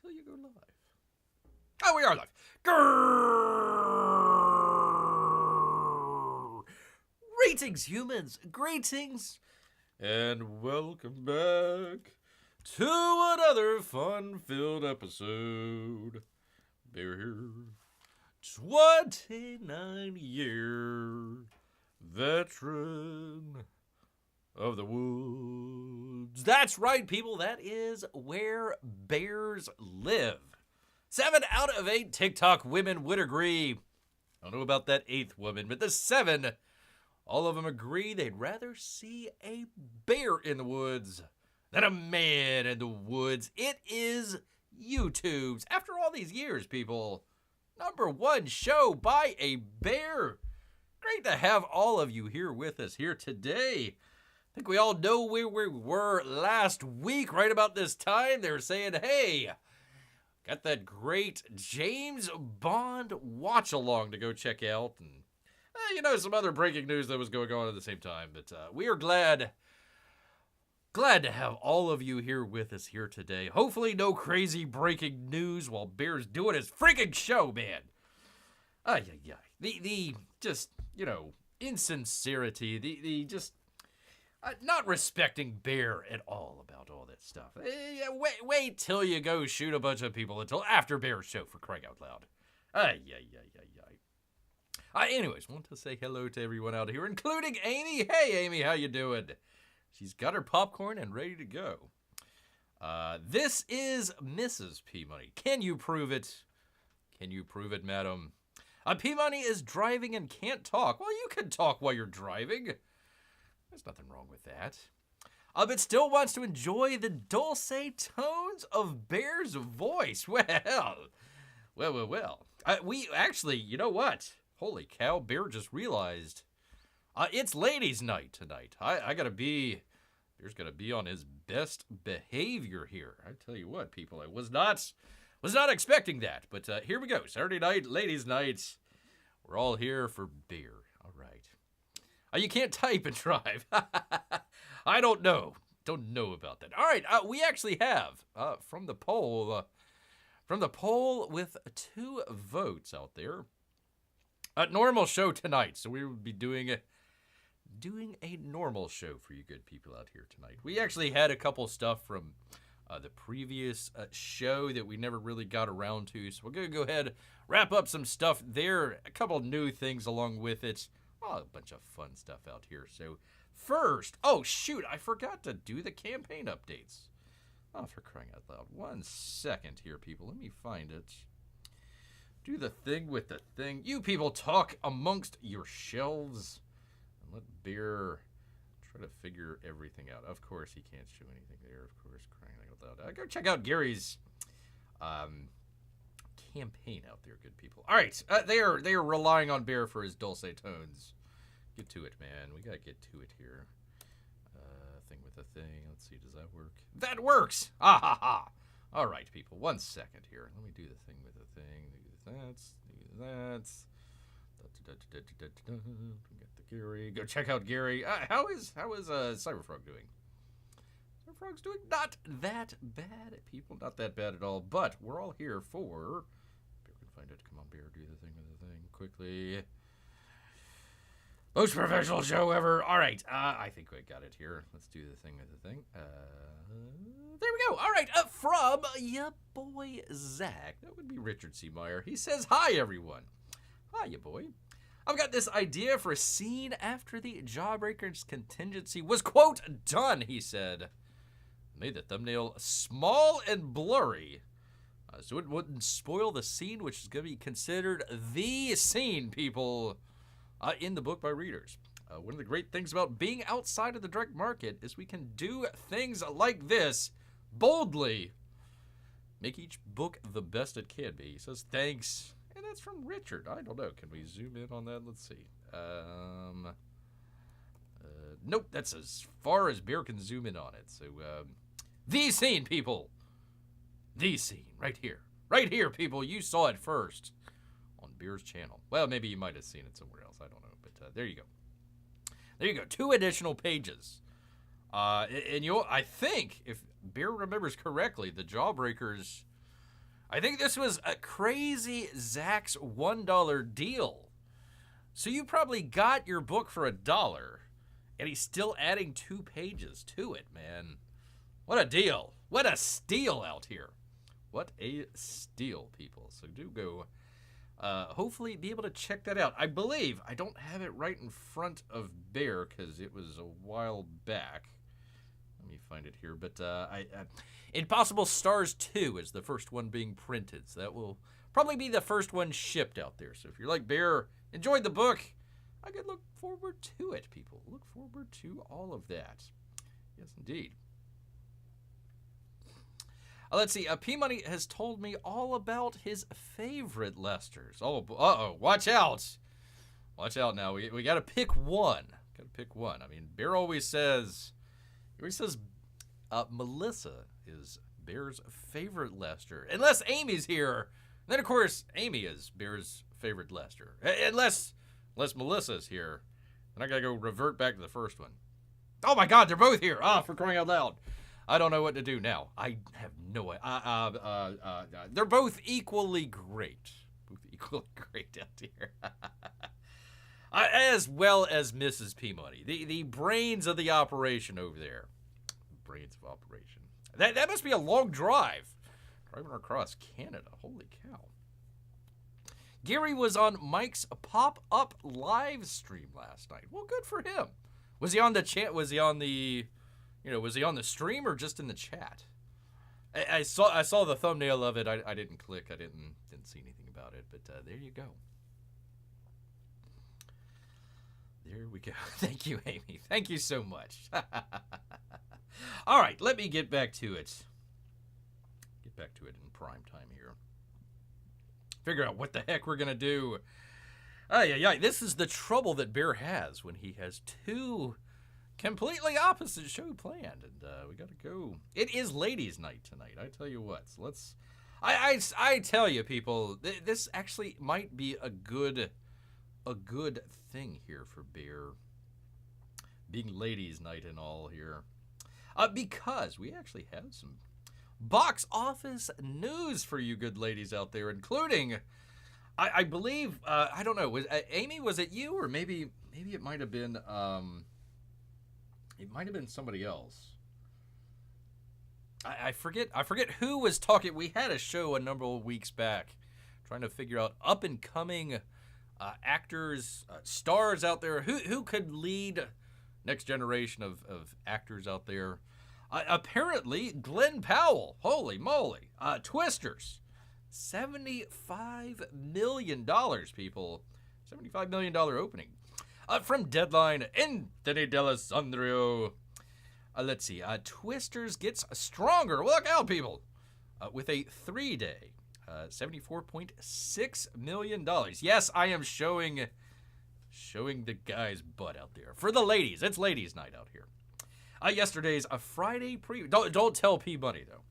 till you go live. Oh, we are live. Grrrr. Greetings, humans. Greetings. And welcome back to another fun-filled episode. Bear here. 29-year veteran of the woods. That's right, people. That is where bears live. 7 out of 8 TikTok women would agree. I don't know about that 8th woman, but the 7, all of them agree they'd rather see a bear in the woods than a man in the woods. It is YouTube's, after all these years, people, #1 show by a bear. Great to have all of you here with us here today. I think we all know where we were last week, right about this time. They were saying, hey, got that great James Bond watch-along to go check out. And, some other breaking news that was going on at the same time. But we are glad to have all of you here with us here today. Hopefully no crazy breaking news while Bear's doing his freaking show, man. The just, insincerity, the just not respecting Bear at all about all that stuff. Wait till you go shoot a bunch of people until after Bear's show, for crying out loud. Anyways, want to say hello to everyone out here, including Amy. Hey, Amy, how you doing? She's got her popcorn and ready to go. This is Mrs. P-Money. Can you prove it? Can you prove it, madam? P-Money is driving and can't talk. Well, you can talk while you're driving. There's nothing wrong with that. But still wants to enjoy the dulce tones of Bear's voice. Well. We actually, you know what? Holy cow, Bear just realized. It's ladies' night tonight. Bear's gonna be on his best behavior here. I tell you what, people, I was not expecting that. But here we go. Saturday night, ladies' night. We're all here for Bear. All right. You can't type and drive. I don't know. Don't know about that. All right. We actually have from the poll with 2 votes out there. A normal show tonight. So we will be doing a normal show for you good people out here tonight. We actually had a couple stuff from the previous show that we never really got around to. So we're going to go ahead, wrap up some stuff there. A couple new things along with it. A bunch of fun stuff out here. So first, oh shoot, I forgot to do the campaign updates. Oh, for crying out loud. 1 second here, people. Let me find it. Do the thing with the thing. You people talk amongst yourselves. And let Bear try to figure everything out. Of course, he can't show anything there. Of course, crying out loud. Go check out Gary's campaign out there, good people. All right, they are relying on Bear for his dulce tones. Get to it, man. We gotta get to it here. Thing with the thing. Let's see, does that work? That works! Ha! All right, people. 1 second here. Let me do the thing with the thing. That's. Get the Gary. Go check out Gary. How is Cyberfrog doing? Cyberfrog's doing not that bad, people. Not that bad at all. But we're all here for. Bear can find it. Come on, Bear. Do the thing with the thing quickly. Most professional show ever. All right. I think we got it here. Let's do the thing with the thing. There we go. All right. From ya boy Zach. That would be Richard C. Meyer. He says, hi, everyone. Hi, ya boy. I've got this idea for a scene after the Jawbreakers contingency was, quote, done, he said. Made the thumbnail small and blurry so it wouldn't spoil the scene, which is going to be considered the scene, people, in the book by readers. One of the great things about being outside of the direct market is we can do things like this boldly. Make each book the best it can be. He says, thanks. And that's from Richard. I don't know. Can we zoom in on that? Let's see. Nope. That's as far as Bear can zoom in on it. So, the scene, people. The scene. Right here. Right here, people. You saw it first on Bear's channel. Well, maybe you might have seen it somewhere else. I don't know. But there you go. There you go. 2 additional pages. And I think, if Bear remembers correctly, the Jawbreakers I think this was a crazy Zach's $1 deal. So you probably got your book for $1, and he's still adding 2 pages to it, man. What a deal. What a steal out here. What a steal, people. So do go, hopefully be able to check that out. I believe, I don't have it right in front of Bear because it was a while back. Let me find it here. But Impossible Stars 2 is the first one being printed. So that will probably be the first one shipped out there. So if you're like Bear, enjoyed the book, I could look forward to it, people. Look forward to all of that. Yes, indeed. Let's see. P-Money has told me all about his favorite Lesters. Oh, uh-oh. Watch out. Watch out now. We got to pick one. Got to pick one. I mean, Bear always says, Melissa is Bear's favorite Lester. Unless Amy's here. Then, of course, Amy is Bear's favorite Lester. Unless Melissa's here. Then I got to go revert back to the first one. Oh, my God. They're both here. For crying out loud. I don't know what to do now. I have no idea. They're both equally great. Both equally great out here. As well as Mrs. P-Money. The brains of the operation over there. Brains of operation. That must be a long drive. Driving across Canada. Holy cow. Gary was on Mike's pop-up live stream last night. Well, good for him. Was he on the chat? Was he on the stream or just in the chat? I saw the thumbnail of it. I didn't click. I didn't see anything about it. But there you go. There we go. Thank you, Amy. Thank you so much. All right, let me get back to it. Get back to it in prime time here. Figure out what the heck we're gonna do. This is the trouble that Bear has when he has 2 completely opposite show planned, and we gotta go. It is ladies' night tonight. I tell you what. So let's. I tell you, people, this actually might be a good thing here for Bear, being ladies' night and all here, because we actually have some box office news for you good ladies out there, including, I believe, I don't know, Amy, was it you, or maybe it might have been. It might have been somebody else. I forget who was talking. We had a show a number of weeks back trying to figure out up-and-coming actors, stars out there. Who could lead next generation of actors out there? Apparently, Glenn Powell. Holy moly. Twisters. $75 million, people. $75 million opening. From Deadline, Anthony D'Alessandro. Let's see. Twisters gets stronger. Look out, people. With a 3-day, $74.6 million. Yes, I am showing the guy's butt out there. For the ladies. It's ladies' night out here. Yesterday's a Friday preview. Don't tell P-Money, though.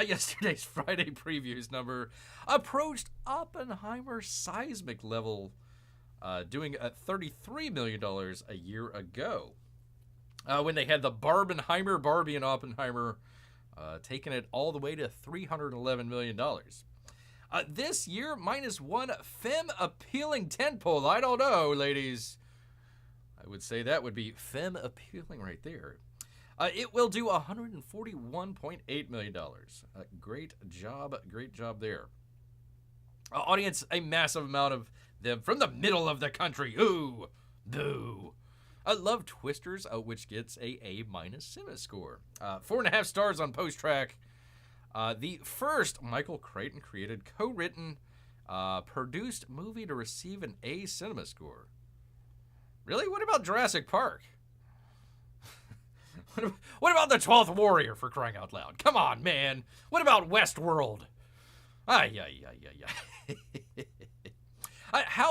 Yesterday's Friday previews number approached Oppenheimer's seismic level, doing $33 million a year ago, when they had the Barbenheimer, Barbie and Oppenheimer, taking it all the way to $311 million. This year, -1 femme-appealing tentpole. I don't know, ladies. I would say that would be femme-appealing right there. It will do $141.8 million. Great job there. Audience, a massive amount of them from the middle of the country. Ooh, boo. I love Twisters, which gets a A- cinema score. 4.5 stars on Post-Track. The first Michael Crichton created, co-written, produced movie to receive an A cinema score. Really? What about Jurassic Park? What about the 12th Warrior, for crying out loud? Come on, man. What about Westworld? How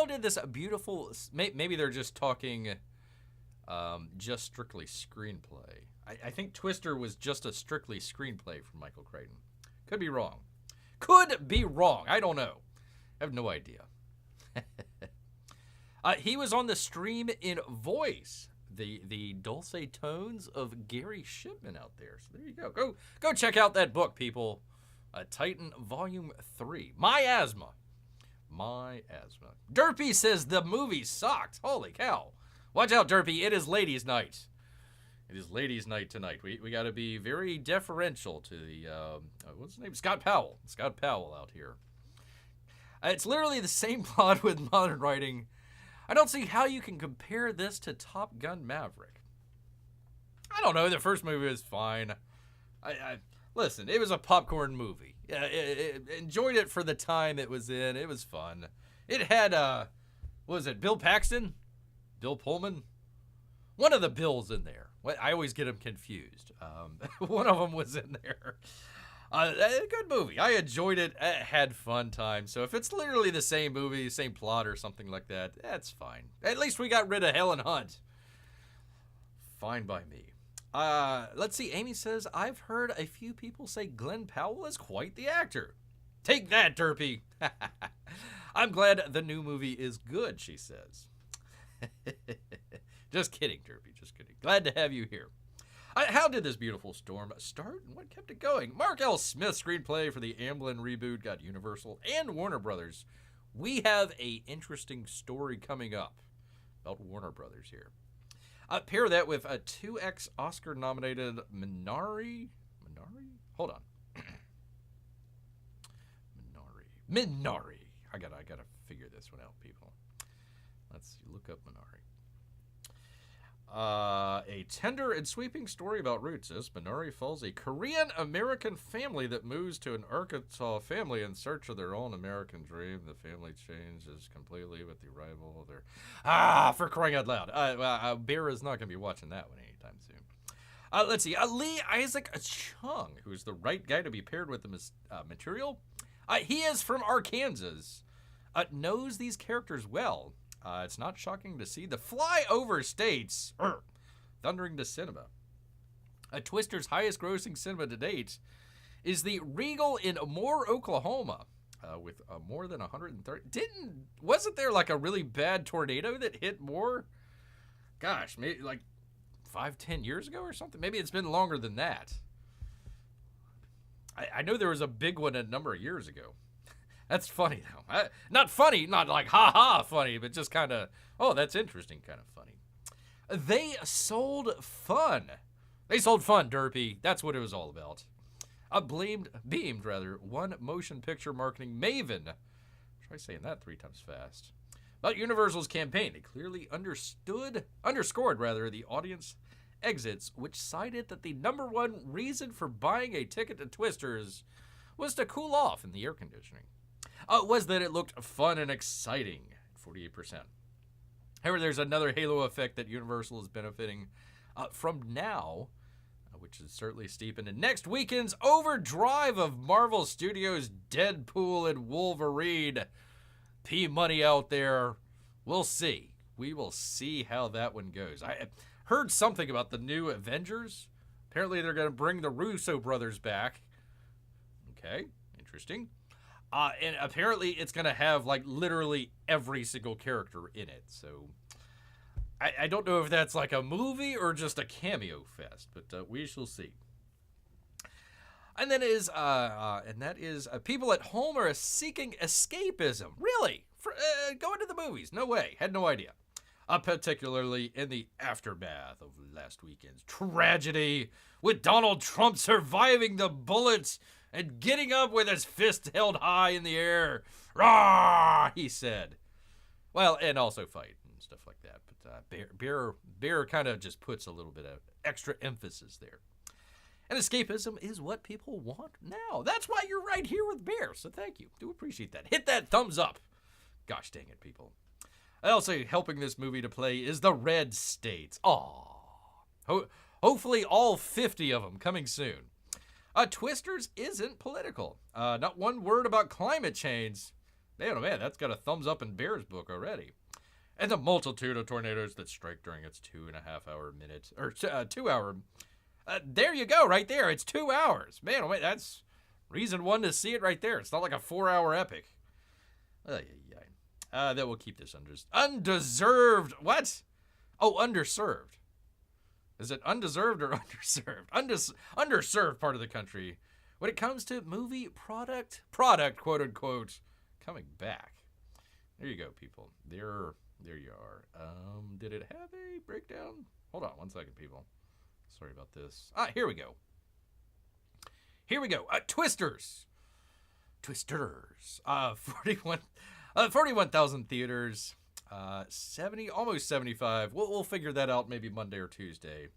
did this beautiful... Maybe they're just talking just strictly screenplay. I think Twister was just a strictly screenplay from Michael Crichton. Could be wrong. I don't know. I have no idea. He was on the stream in voice. The dulcet tones of Gary Shipman out there. So there you go. Go check out that book, people. Titan Volume 3. My asthma. Derpy says the movie sucked. Holy cow. Watch out, Derpy. It is ladies' night. It is ladies' night tonight. We got to be very deferential to the, what's his name? Scott Powell. Scott Powell out here. It's literally the same plot with modern writing. I don't see how you can compare this to Top Gun Maverick. I don't know. The first movie was fine. Listen, it was a popcorn movie. Enjoyed it for the time it was in. It was fun. It had, what was it, Bill Paxton? Bill Pullman? One of the Bills in there. I always get them confused. One of them was in there. A good movie. I enjoyed it. Had fun time. So if it's literally the same movie, same plot or something like that, that's fine. At least we got rid of Helen Hunt. Fine by me. Let's see. Amy says, I've heard a few people say Glenn Powell is quite the actor. Take that, Derpy. I'm glad the new movie is good, she says. Just kidding, Derpy. Just kidding. Glad to have you here. How did this beautiful storm start and what kept it going? Mark L. Smith screenplay for the Amblin reboot got Universal and Warner Brothers. We have a interesting story coming up about Warner Brothers here. Pair that with a 2X Oscar-nominated Minari? Hold on. Minari. I gotta figure this one out, people. Let's look up Minari. A tender and sweeping story about roots as Minari follows a Korean-American family that moves to an Arkansas family in search of their own American dream. The family changes completely with the arrival of their... for crying out loud. Bear is not going to be watching that one anytime soon. Let's see. Lee Isaac Chung, who's the right guy to be paired with the material. He is from Arkansas. Knows these characters well. It's not shocking to see the flyover states thundering to cinema. Twister's highest grossing cinema to date is the Regal in Moore, Oklahoma, with more than 130. Wasn't there like a really bad tornado that hit Moore? Gosh, maybe like 5-10 years ago or something. Maybe it's been longer than that. I know there was a big one a number of years ago. That's funny, though. Not funny, not like ha-ha funny, but just kind of, oh, that's interesting kind of funny. They sold fun. They sold fun, Derpy. That's what it was all about. Beamed, one motion picture marketing maven. Try saying that 3 times fast. About Universal's campaign. They clearly underscored the audience exits, which cited that the #1 reason for buying a ticket to Twisters was to cool off in the air conditioning. Was that it looked fun and exciting, 48%. However, there's another halo effect that Universal is benefiting from now, which is certainly steep into next weekend's overdrive of Marvel Studios' Deadpool and Wolverine. P-money out there. We'll see. We will see how that one goes. I heard something about the new Avengers. Apparently they're going to bring the Russo brothers back. Okay, interesting. And apparently it's going to have, like, literally every single character in it. So I don't know if that's like a movie or just a cameo fest, but we shall see. And then that is people at home are seeking escapism. Really? Going to the movies? No way. Had no idea. Particularly in the aftermath of last weekend's tragedy, with Donald Trump surviving the bullets and getting up with his fist held high in the air. Rah! He said. Well, and also fight and stuff like that. But Bear kind of just puts a little bit of extra emphasis there. And escapism is what people want now. That's why you're right here with Bear. So thank you. Do appreciate that. Hit that thumbs up. Gosh dang it, people. Also helping this movie to play is the Red States. Aww. Hopefully all 50 of them coming soon. Twisters isn't political. Not one word about climate change. Man, oh man, that's got a thumbs up in Bear's book already. And the multitude of tornadoes that strike during its 2.5-hour minute, or 2 hour. There you go, right there. It's 2 hours. Man, oh man, that's reason one to see it right there. It's not like a 4-hour epic. That will keep this undeserved. What? Oh, underserved. Is it undeserved or underserved? Underserved part of the country when it comes to movie product, quote unquote, coming back. There you go, people. There you are. Did it have a breakdown? Hold on one second, people. Sorry about this. Here we go. Twisters. 41,000 theaters. 70, almost 75. We'll figure that out maybe Monday or Tuesday.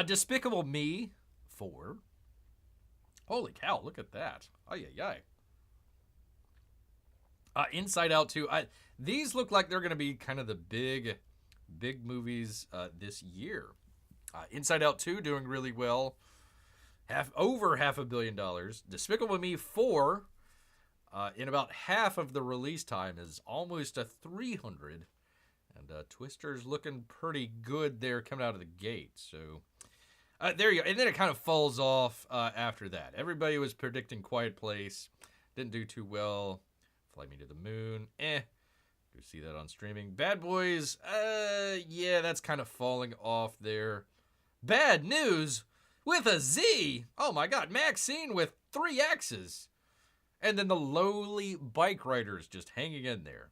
Despicable Me 4. Holy cow, look at that. Ay. Inside Out 2. These look like they're going to be kind of the big movies this year. Inside Out 2 doing really well. Over $500 million. Despicable Me 4, in about half of the release time, is almost a 300. And Twister's looking pretty good there coming out of the gate. So there you go. And then it kind of falls off after that. Everybody was predicting Quiet Place. Didn't do too well. Fly Me to the Moon. Go see that on streaming. Bad Boys. Yeah, that's kind of falling off there. Bad News with a Z. Oh my God. Maxine with 3 X's. And then the lowly bike riders just hanging in there.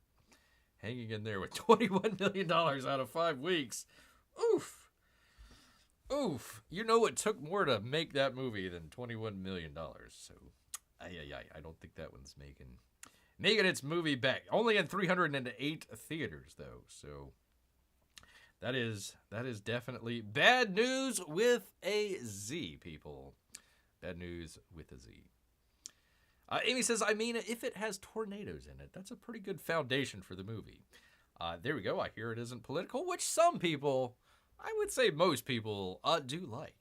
Hanging in there with $21 million out of 5 weeks. Oof. You know it took more to make that movie than $21 million. So, I don't think that one's making its movie back. Only in 308 theaters, though. So, that is definitely bad news with a Z, people. Bad news with a Z. Amy says, I mean, if it has tornadoes in it, that's a pretty good foundation for the movie. There we go. I hear it isn't political, which some people, I would say most people, do like.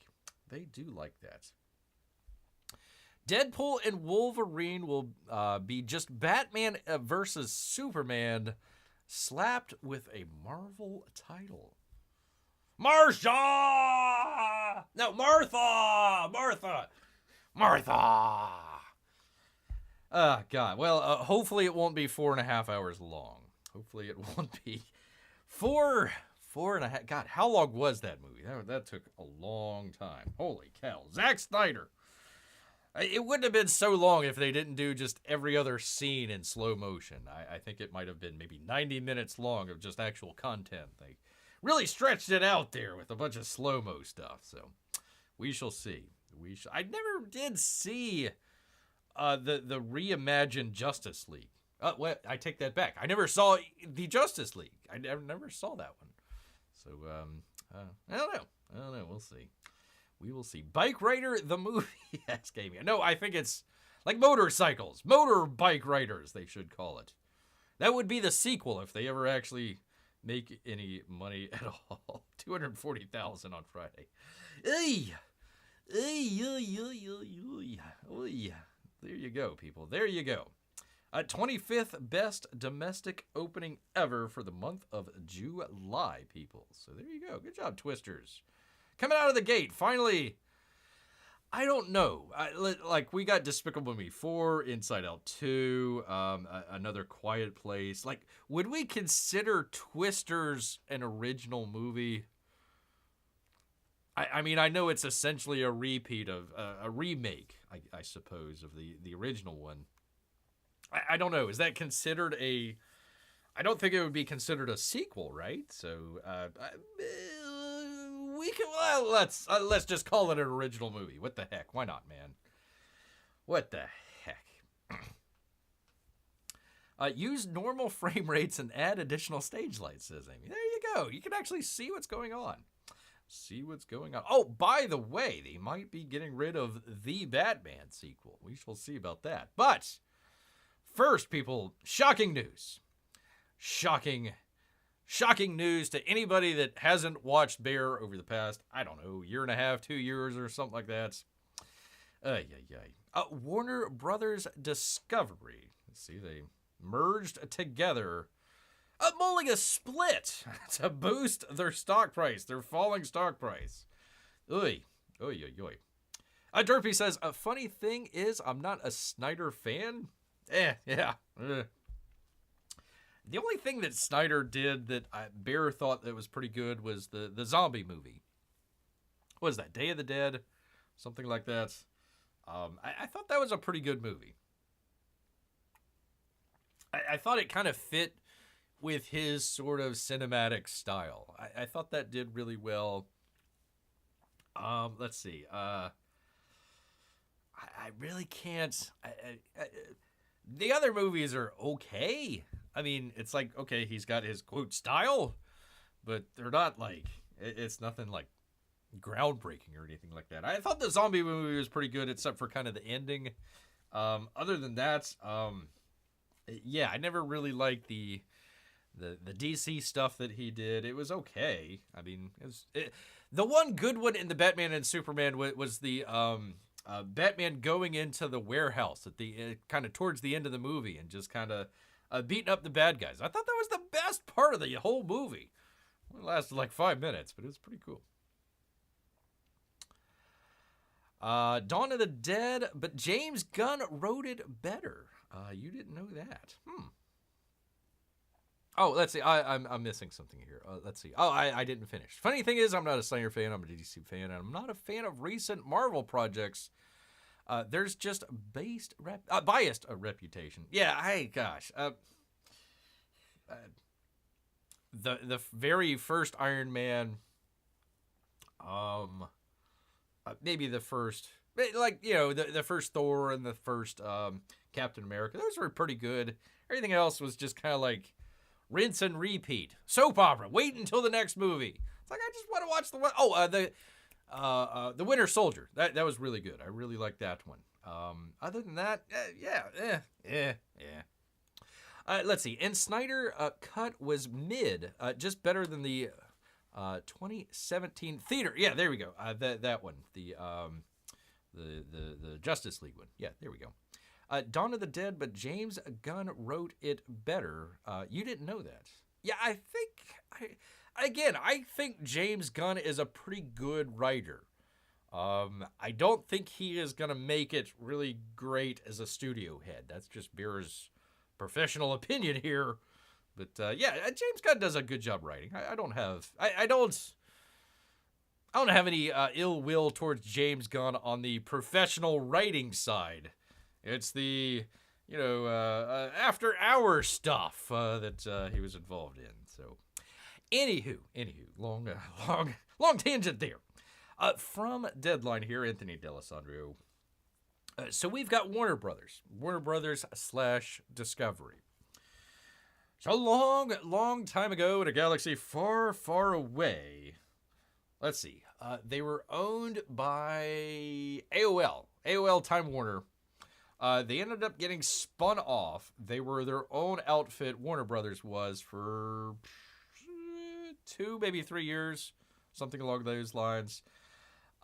They do like that. Deadpool and Wolverine will be just Batman versus Superman slapped with a Marvel title. Martha! Oh, God. Well, hopefully it won't be 4.5 hours long. Hopefully it won't be four and a half. God, how long was that movie? That took a long time. Holy cow. Zack Snyder. It wouldn't have been so long if they didn't do just every other scene in slow motion. I think it might have been maybe 90 minutes long of just actual content. They really stretched it out there with a bunch of slow-mo stuff. So we shall see. I never did see the reimagined Justice League. Well, I take that back. I never saw the Justice League. I never saw that one. So, I don't know. We'll see. We will see. Bike Rider, the movie. Yes, Amy. No, I think it's like motorcycles. Motor bike riders, they should call it. That would be the sequel if they ever actually make any money at all. $240,000 on Friday. There you go, people. There you go. 25th best domestic opening ever for the month of July, people. So there you go. Good job, Twisters. Coming out of the gate, finally. I don't know. Like, we got Despicable Me 4, Inside Out 2, another Quiet Place. Like, would we consider Twisters an original movie? I mean, I know it's essentially a repeat of a remake, I suppose, of the original one. I don't know. Is that considered a? I don't think it would be considered a sequel, right? So we can. Well, let's just call it an original movie. What the heck? Why not, man? What the heck? Use normal frame rates and add additional stage lights, says Amy. There you go. You can actually see what's going on. Oh, by the way, they might be getting rid of the Batman sequel. We shall see about that. But first, people, shocking news. Shocking news to anybody that hasn't watched Bear over the past, I don't know, year and a half, 2 years or something like that. Warner Brothers Discovery. Let's see, they merged together. Mulling a split to boost their stock price, their falling stock price. Oy. Derpy says, a funny thing is, I'm not a Snyder fan. Yeah. The only thing that Snyder did that Bear thought that was pretty good was the zombie movie. What is that, Day of the Dead? Something like that. I thought that was a pretty good movie. I thought it kind of fit with his sort of cinematic style. I thought that did really well. Let's see. I really can't. The other movies are okay. I mean, it's like, okay, he's got his quote style, but they're not like, it's nothing like groundbreaking or anything like that. I thought the zombie movie was pretty good, except for kind of the ending. Other than that, yeah, I never really liked the DC stuff that he did. It was okay. I mean, the one good one in the Batman and Superman was the Batman going into the warehouse at the kind of towards the end of the movie and just kind of beating up the bad guys. I thought that was the best part of the whole movie. It lasted like 5 minutes, but it was pretty cool. Dawn of the Dead, but James Gunn wrote it better. You didn't know that. Oh, let's see. I'm missing something here. Let's see. Oh, I didn't finish. Funny thing is, I'm not a Slayer fan. I'm a DC fan, and I'm not a fan of recent Marvel projects. There's just biased reputation. Yeah, gosh. The very first Iron Man, maybe the first, like, you know, the first Thor and the first Captain America, those were pretty good. Everything else was just kind of like rinse and repeat. Soap opera. Wait until the next movie. It's like, I just want to watch the one. Oh, the Winter Soldier. That was really good. I really liked that one. Other than that, yeah. Let's see. And Snyder cut was mid, just better than the 2017 theater. Yeah, there we go. That one. The Justice League one. Yeah, there we go. Dawn of the Dead, but James Gunn wrote it better. You didn't know that. Yeah, I think James Gunn is a pretty good writer. I don't think he is going to make it really great as a studio head. That's just Beer's professional opinion here. But yeah, James Gunn does a good job writing. I don't have any ill will towards James Gunn on the professional writing side. It's the, you know, after hour stuff that he was involved in. So, anywho, long tangent there. From Deadline here, Anthony D'Alessandro. So we've got Warner Brothers / Discovery. So long time ago in a galaxy far, far away. Let's see. They were owned by AOL Time Warner. They ended up getting spun off. They were their own outfit, Warner Brothers was, for 2, maybe 3 years, something along those lines.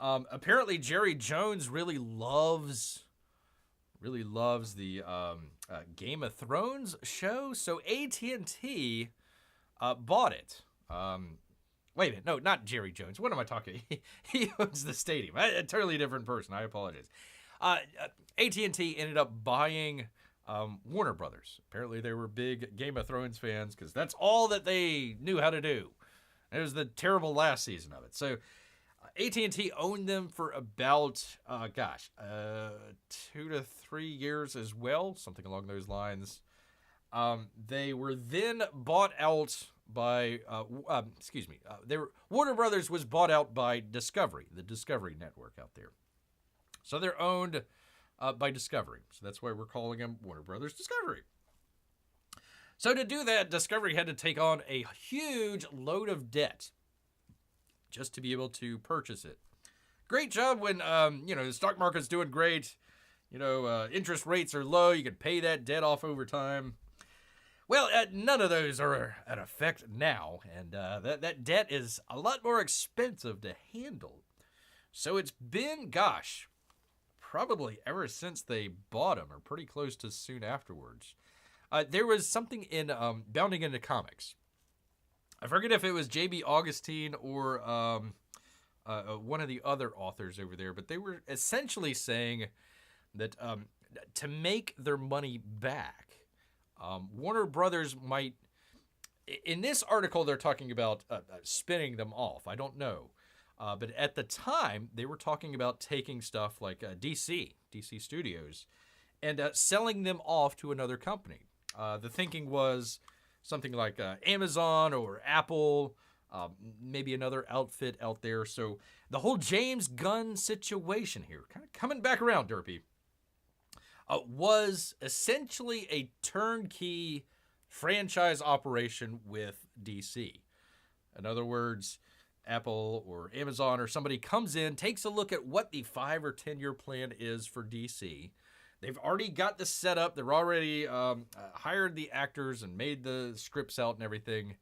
Apparently, Jerry Jones really loves the Game of Thrones show, so AT&T bought it. Wait a minute, no, not Jerry Jones. What am I talking? He owns the stadium. A totally different person. I apologize. AT&T ended up buying Warner Brothers. Apparently, they were big Game of Thrones fans because that's all that they knew how to do. It was the terrible last season of it. So AT&T owned them for about, 2 to 3 years as well, something along those lines. They were then bought out by, Warner Brothers was bought out by Discovery, the Discovery network out there. So they're owned by Discovery. So that's why we're calling them Warner Brothers Discovery. So to do that, Discovery had to take on a huge load of debt just to be able to purchase it. Great job when, the stock market's doing great. Interest rates are low. You can pay that debt off over time. Well, none of those are at effect now. And that debt is a lot more expensive to handle. So it's been, probably ever since they bought them, or pretty close to soon afterwards. There was something in Bounding into Comics. I forget if it was J.B. Augustine or one of the other authors over there, but they were essentially saying that to make their money back, Warner Brothers might... In this article, they're talking about spinning them off. I don't know. But at the time, they were talking about taking stuff like DC Studios, and selling them off to another company. The thinking was something like Amazon or Apple, maybe another outfit out there. So the whole James Gunn situation here, kind of coming back around, Derpy, was essentially a turnkey franchise operation with DC. In other words, Apple or Amazon or somebody comes in, takes a look at what the 5 or 10 year plan is for DC. They've already got the setup. They're already hired the actors and made the scripts out and everything,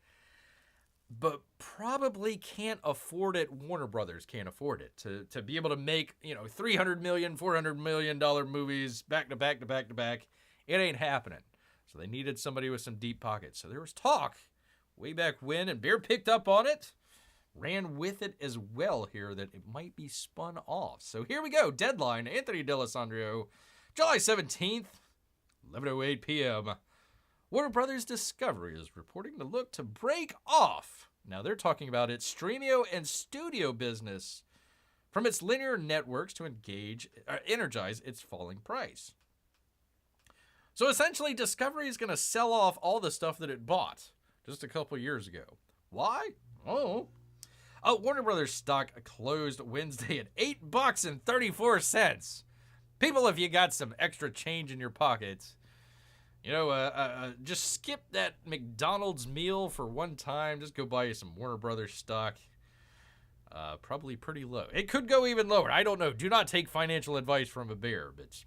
but probably can't afford it. Warner Brothers can't afford it to be able to make, $300 million, $400 million movies back to back to back to back. It ain't happening. So they needed somebody with some deep pockets. So there was talk way back when, and Bear picked up on it, ran with it as well here, that it might be spun off. So here we go. Deadline, Anthony D'Alessandro, July 17th, 11:08 p.m. Warner Brothers Discovery is reporting to look to break off. Now they're talking about its Streamio and studio business from its linear networks to energize its falling price. So essentially, Discovery is going to sell off all the stuff that it bought just a couple years ago. Why? Warner Brothers stock closed Wednesday at $8.34. People, if you got some extra change in your pockets, just skip that McDonald's meal for one time. Just go buy you some Warner Brothers stock. Probably pretty low. It could go even lower. I don't know. Do not take financial advice from a bear, but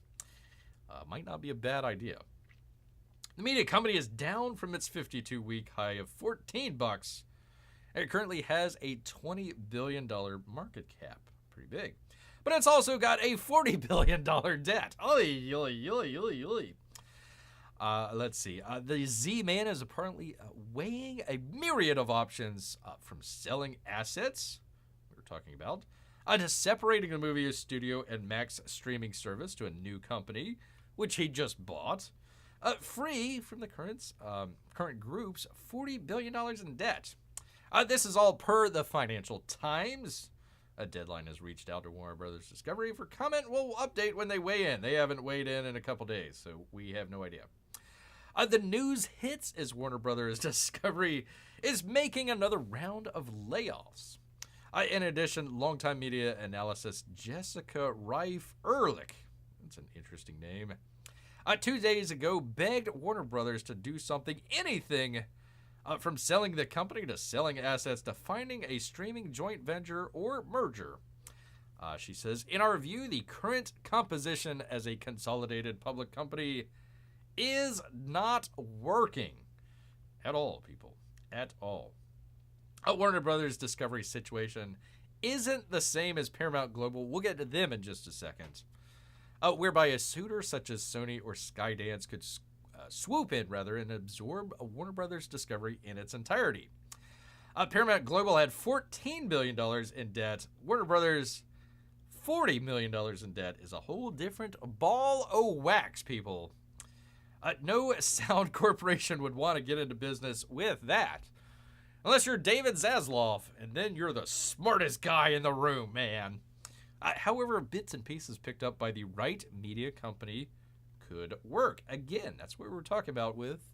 might not be a bad idea. The media company is down from its 52-week high of $14. It currently has a $20 billion market cap. Pretty big. But it's also got a $40 billion debt. Let's see. The Z-Man is apparently weighing a myriad of options, from selling assets, we were talking about, to separating the movie studio and Max streaming service to a new company, which he just bought, free from the current group's $40 billion in debt. This is all per the Financial Times. A Deadline has reached out to Warner Brothers Discovery for comment. We'll update when they weigh in. They haven't weighed in a couple days, so we have no idea. The news hits as Warner Brothers Discovery is making another round of layoffs. In addition, longtime media analyst Jessica Reif-Ehrlich, that's an interesting name, 2 days ago begged Warner Brothers to do something, anything, from selling the company to selling assets to finding a streaming joint venture or merger. She says, in our view, the current composition as a consolidated public company is not working at all, people. At all. Warner Brothers Discovery situation isn't the same as Paramount Global. We'll get to them in just a second. Whereby a suitor such as Sony or Skydance could swoop in, and absorb Warner Brothers Discovery in its entirety. Paramount Global had $14 billion in debt. Warner Brothers, $40 million in debt is a whole different ball of wax, people. No sound corporation would want to get into business with that. Unless you're David Zaslav, and then you're the smartest guy in the room, man. However, bits and pieces picked up by the right media company could work. Again, that's what we're talking about with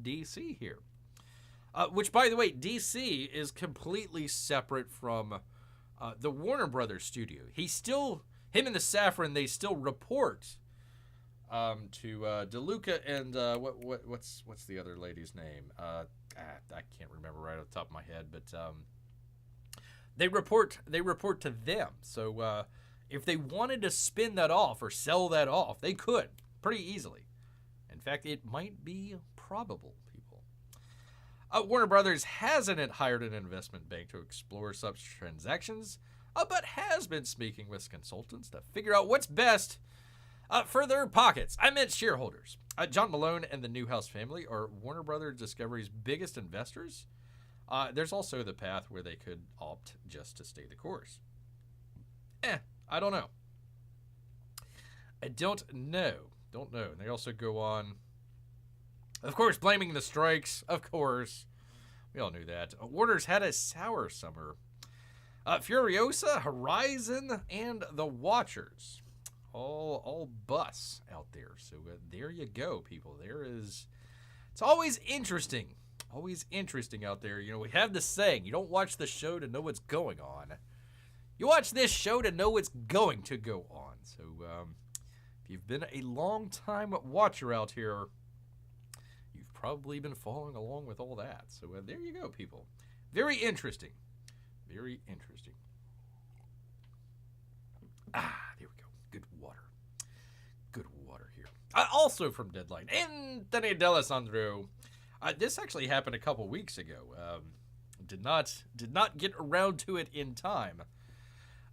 DC here. Which, by the way, DC is completely separate from the Warner Brothers studio. Him and the Safran, they still report to DeLuca and what's the other lady's name? I can't remember right off the top of my head, but they report to them. So if they wanted to spin that off or sell that off, they could pretty easily. In fact, it might be probable, people. Warner Brothers hasn't hired an investment bank to explore such transactions, but has been speaking with consultants to figure out what's best for their pockets. I meant shareholders. John Malone and the Newhouse family are Warner Brothers Discovery's biggest investors. There's also the path where they could opt just to stay the course. I don't know. I don't know. Don't know. And they also go on, of course, blaming the strikes. Of course. We all knew that. Warner's had a sour summer. Furiosa, Horizon, and The Watchers. All bus out there. So there you go, people. It's always interesting. Always interesting out there. You know, we have this saying, you don't watch the show to know what's going on. You watch this show to know what's going to go on. So if you've been a long time watcher out here, you've probably been following along with all that. So there you go, people. Very interesting. Very interesting. There we go. Good water. Good water here. Also from Deadline, Anthony D'Alessandro. This actually happened a couple weeks ago. Did not get around to it in time.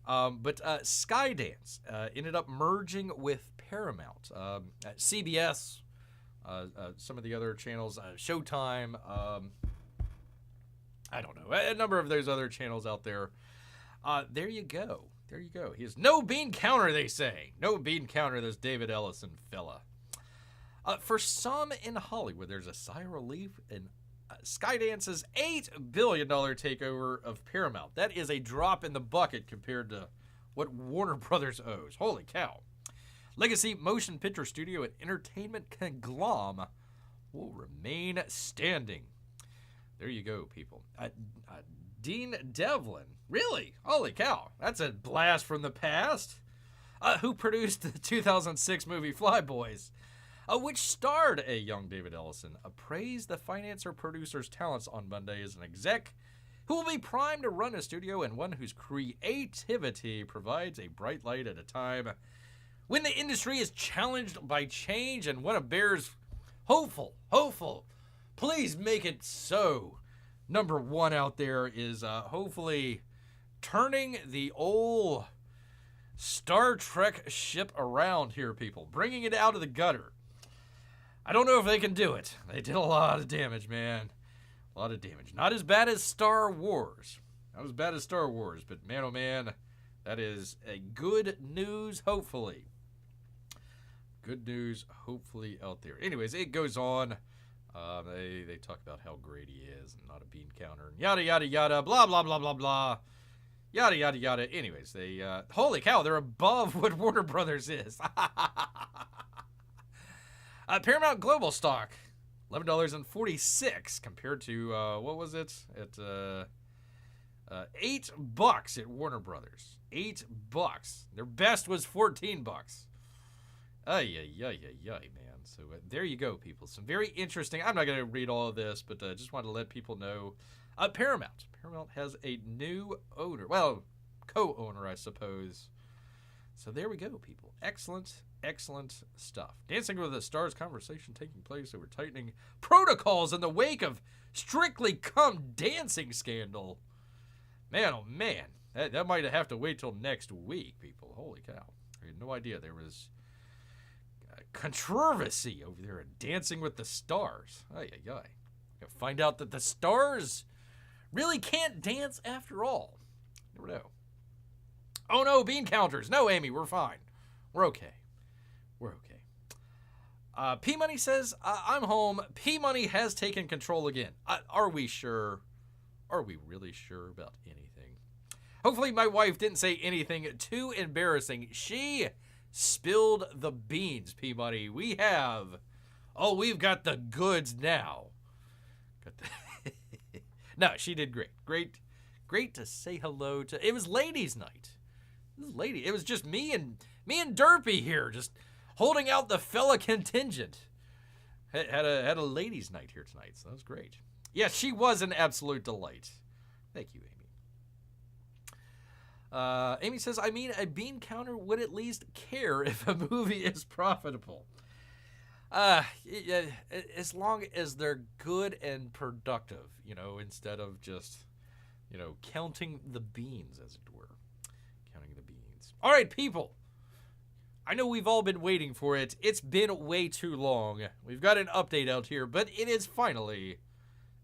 But Skydance ended up merging with Paramount. CBS, some of the other channels, Showtime, I don't know, a number of those other channels out there. There you go. There you go. He has no bean counter, they say. No bean counter, this David Ellison fella. For some in Hollywood, there's a sigh of relief in Skydance's $8 billion takeover of Paramount. That is a drop in the bucket compared to what Warner Brothers owes. Holy cow. Legacy motion picture studio and entertainment conglomerate will remain standing. There you go, people. Dean Devlin. Really? Holy cow. That's a blast from the past. Who produced the 2006 movie Flyboys, which starred a young David Ellison, appraised the financier producer's talents on Monday as an exec who will be primed to run a studio and one whose creativity provides a bright light at a time when the industry is challenged by change, and one of Bear's hopeful, please make it so. Number one out there is hopefully turning the old Star Trek ship around here, people. Bringing it out of the gutter. I don't know if they can do it. They did a lot of damage, man. A lot of damage. Not as bad as Star Wars. Not as bad as Star Wars, but man, oh man, that is a good news, hopefully. Good news, hopefully, out there. Anyways, it goes on. They talk about how great he is and not a bean counter. Yada, yada, yada, blah, blah, blah, blah, blah. Yada, yada, yada. Anyways, holy cow, they're above what Warner Brothers is. Paramount Global stock, $11.46 compared to, what was it? At $8 at Warner Brothers. $8. Their best was $14. Ay, man. So there you go, people. Some very interesting. I'm not going to read all of this, but just wanted to let people know. Paramount has a new owner. Well, co-owner, I suppose. So there we go, people. Excellent stuff. Dancing with the Stars conversation taking place over tightening protocols in the wake of Strictly Come Dancing scandal. Man, oh man. That might have to wait till next week, people. Holy cow. I had no idea there was controversy over there at Dancing with the Stars. Ay. Find out that the stars really can't dance after all. Never know. Oh no, bean counters. No, Amy, we're fine. We're okay. P-Money says, I'm home. P-Money has taken control again. Are we sure? Are we really sure about anything? Hopefully my wife didn't say anything too embarrassing. She spilled the beans, P-Money. We've got the goods now. No, she did great. Great to say hello to. It was ladies' night. It was just me and Derpy here, just holding out the fella contingent. Had a ladies' night here tonight, so that was great. Yes, she was an absolute delight. Thank you, Amy. Amy says, I mean, a bean counter would at least care if a movie is profitable. As long as they're good and productive, instead of just, counting the beans, as it were. Counting the beans. All right, people. I know we've all been waiting for it. It's been way too long. We've got an update out here, but it is finally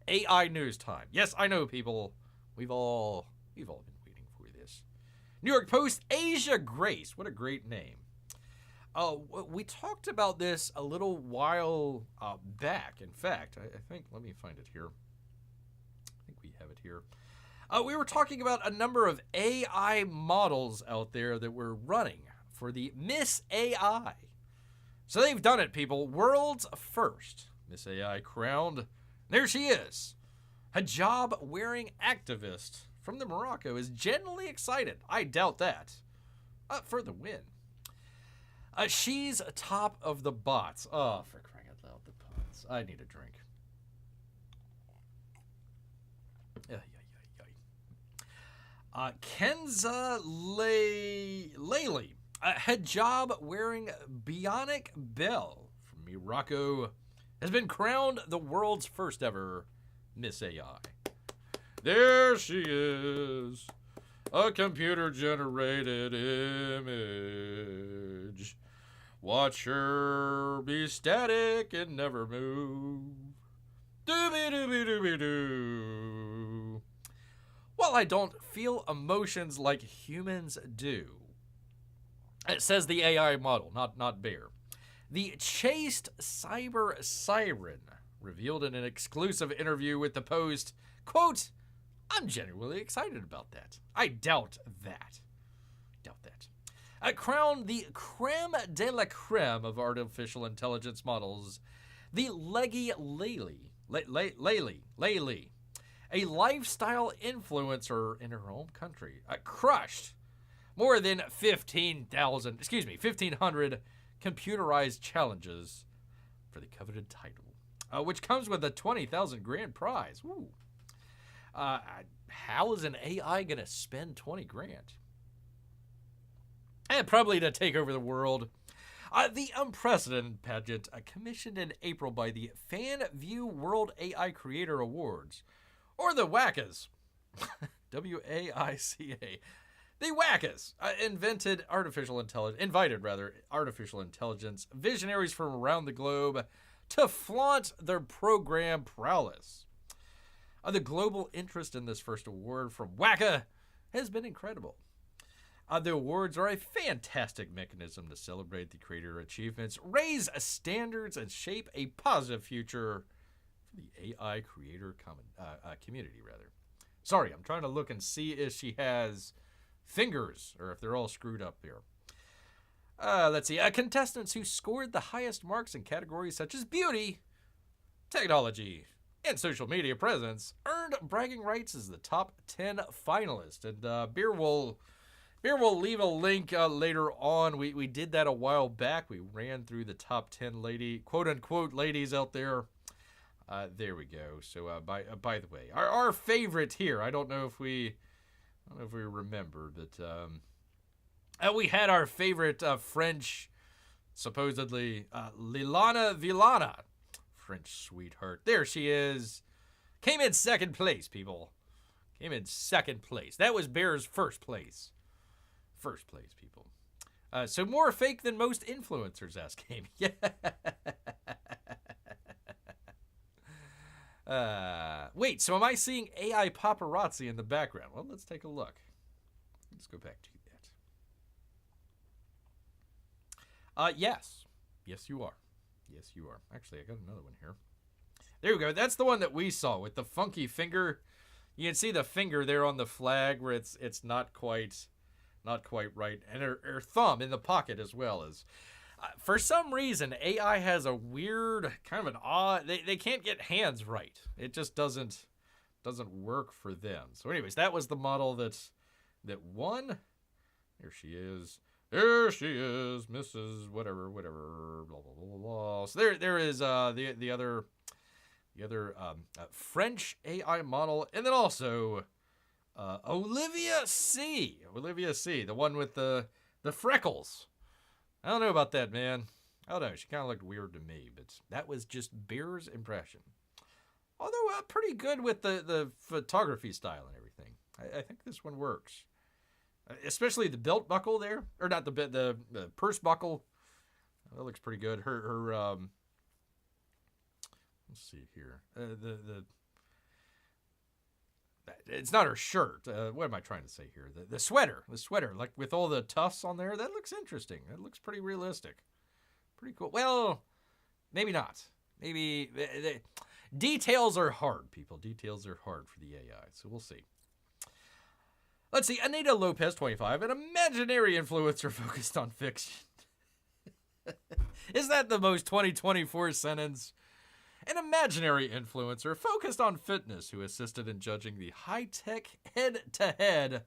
AI news time. Yes, I know, people. We've all been waiting for this. New York Post, Asia Grace. What a great name. We talked about this a little while back. In fact, I think, let me find it here. I think we have it here. We were talking about a number of AI models out there that were running for the Miss AI. So they've done it, people. World's first Miss AI crowned. There she is. Hijab-wearing activist from the Morocco is genuinely excited. I doubt that. For the win. She's top of the bots. Oh, for crying out loud, the bots. I need a drink. Kenza Layli, a hijab-wearing bionic belle from Morocco, has been crowned the world's first ever Miss AI. There she is, a computer-generated image. Watch her be static and never move. Doobie-doobie-doobie-doo. Well, I don't feel emotions like humans do. It says the AI model, not Bear. The chaste cyber siren revealed in an exclusive interview with the Post, quote, I'm genuinely excited about that. I doubt that. Crowned the creme de la creme of artificial intelligence models, the Leggy Layli, a lifestyle influencer in her home country, crushed more than 1,500 computerized challenges for the coveted title, which comes with a 20,000 grand prize. Ooh. How is an AI gonna spend 20 grand? And probably to take over the world. The unprecedented pageant, commissioned in April by the Fan View World AI Creator Awards, or the WACAs, W-A-I-C-A. The WACAs invited artificial intelligence visionaries from around the globe to flaunt their program prowess. The global interest in this first award from WACA has been incredible. The awards are a fantastic mechanism to celebrate the creator achievements, raise standards, and shape a positive future for the AI creator community, rather. Sorry, I'm trying to look and see if she has fingers or if they're all screwed up here. Let's see. Contestants who scored the highest marks in categories such as beauty, technology, and social media presence earned bragging rights as the top 10 finalists. And Beer will leave a link later on. We did that a while back. We ran through the top 10 quote-unquote ladies out there. There we go. So by the way, our favorite here, I don't know if we remember, but we had our favorite French, supposedly Lilana Villana, French sweetheart. There she is. Came in second place, people. Came in second place. That was Bear's first place. First place, people. So more fake than most influencers, asked Amy. Yeah. Wait, so am I seeing AI paparazzi in the background? Well, let's take a look. Let's go back to that. Yes. Yes, you are. Yes, you are. Actually, I got another one here. There we go. That's the one that we saw with the funky finger. You can see the finger there on the flag where it's not quite right, and her thumb in the pocket as well. As for some reason, AI has a weird kind of an odd. They can't get hands right. It just doesn't work for them. So, anyways, that was the model that won. There she is. There she is, Mrs. Whatever, blah blah blah blah. So there is the other French AI model, and then also Olivia C, the one with the freckles. I don't know about that, man. I don't know. She kind of looked weird to me, but that was just Beer's impression. Although pretty good with the photography style and everything. I think this one works. Especially the belt buckle there, or not the purse buckle. That looks pretty good. Her let's see here. It's not her shirt. What am I trying to say here? The sweater, like with all the tufts on there. That looks interesting. That looks pretty realistic. Pretty cool. Well, maybe not. Maybe details are hard, people. Details are hard for the AI. So we'll see. Let's see, Anita Lopez, 25, an imaginary influencer focused on fiction. Is that the most 2024 sentence? An imaginary influencer focused on fitness who assisted in judging the high-tech head-to-head,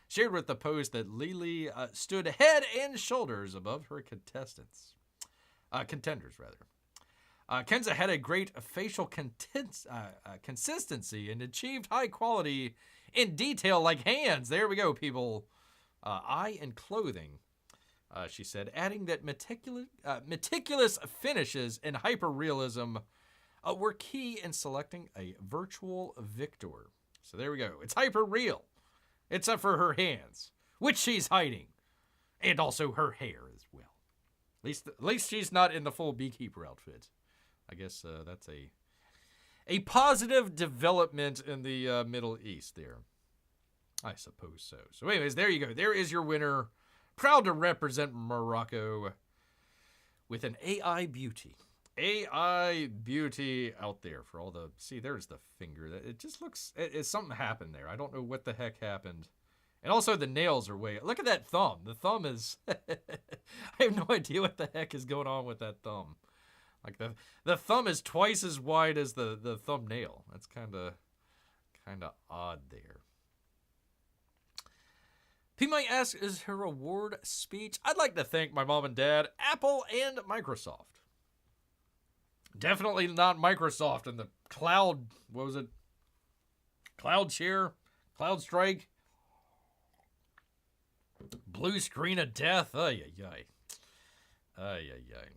shared with the post that Lily stood head and shoulders above her contenders. Kenza had a great facial consistency and achieved high quality in detail like hands. There we go, people. Eye and clothing, she said, adding that meticulous finishes and hyper-realism were key in selecting a virtual victor. So there we go. It's hyper-real, except for her hands, which she's hiding, and also her hair as well. At least she's not in the full beekeeper outfit. I guess that's a positive development in the Middle East there. I suppose so. So anyways, there you go. There is your winner. Proud to represent Morocco with an AI beauty. AI beauty out there for all the... See, there's the finger. It just looks... something happened there. I don't know what the heck happened. And also the nails are way... Look at that thumb. The thumb is... I have no idea what the heck is going on with that thumb. Like the thumb is twice as wide as the thumbnail. That's kind of odd there. P might ask, is her award speech? I'd like to thank my mom and dad, Apple, and Microsoft. Definitely not Microsoft and the cloud, what was it? Cloud share? Cloud strike? Blue screen of death? Ay, ay, ay. Ay, ay, ay.